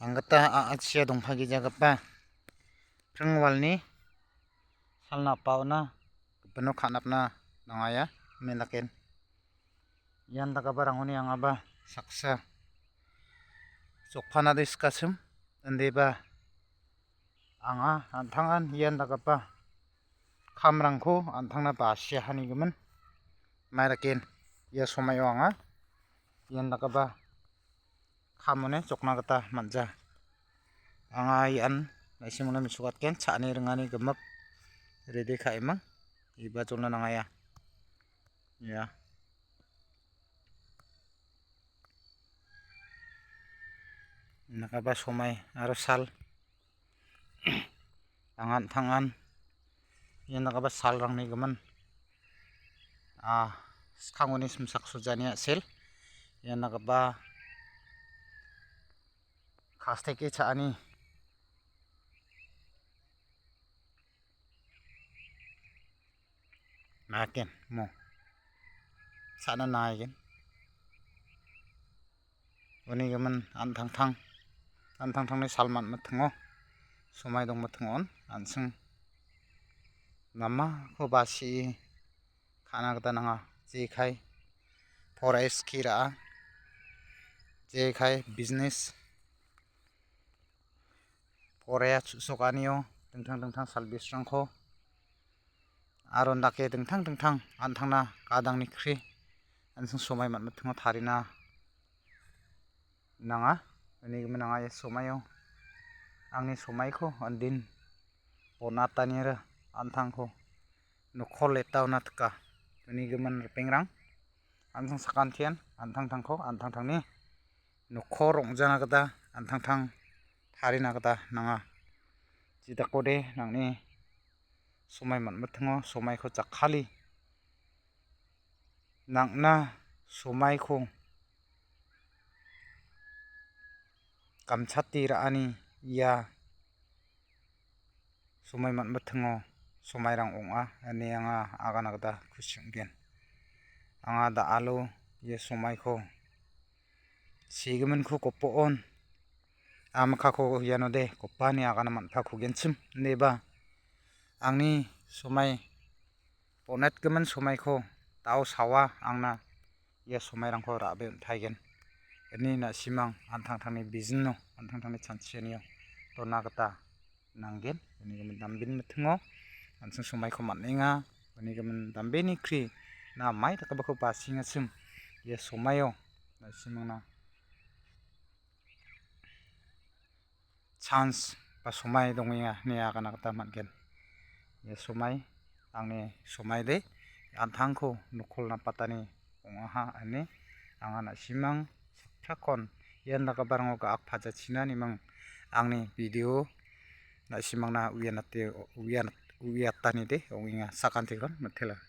Anggata Asia dong pagi jaga pa. Pengwal ni salna pauna penuh khanap na nangaya melaken. Yan taka barang ni ang aba saksa. Sokpana diskasum endeba anga antangan yan taka pa. Kamrangko antangna ba Asia hani gemen. Melaken ya somayo anga yan taka ba. Kamune cokna kata manja anga yan naisimuna misukatken chani rengani gemep ready ka emang iba colna nangaya ya nakaba somai aro sal angan tangan yan nakaba sal rangni gemen skanguni simsak sujania sel yan nakaba Kasteke chani maken mo sana naigen oni gaman antang ni salman mathngo somai dong mathngon ansung nama ko basi khana gata nanga jekai forest kira jekai business Korea susokanio dengtang salbis rangko aron dake dengtang antangna kadangni kri ansung somai mat mathngo tharina nanga ani menanga ya somayo angni somaiko andin ponatanira antangko nokhol letauna tka ani geman pengrang ansung sakantian antang tangni nokhor rongjana kata antang Harina kata nanga jitakode nangni somai mat mathngo somai ko chakhali nangna somai ko kamchati raani ya somai mat mathngo somai rang onga ani anga agana kata khusinggen anga da alo ye somai ko sigemen ko kopoon amakako yanode kopani agana manpa kugenchim neba angni somai ponet gemen somai ko tau sawa angna ya somai rangko rabe thaigen ani na simang antang bizno antang chanchienio tona kata nanggen ani gemen dambin methngo ansung somai ko matnenga ani gemen dambeni kri na mai takabako basinga sim ya somayo na simangna chance ba somai donginga ni agana kata matgen ya somai angni somai de antangko nokholna patani ongaha ani angana simang sakthakon yan nakabarango ka akphaja chinani mang angni video na simangna uyatani de onginga sakantikon mathela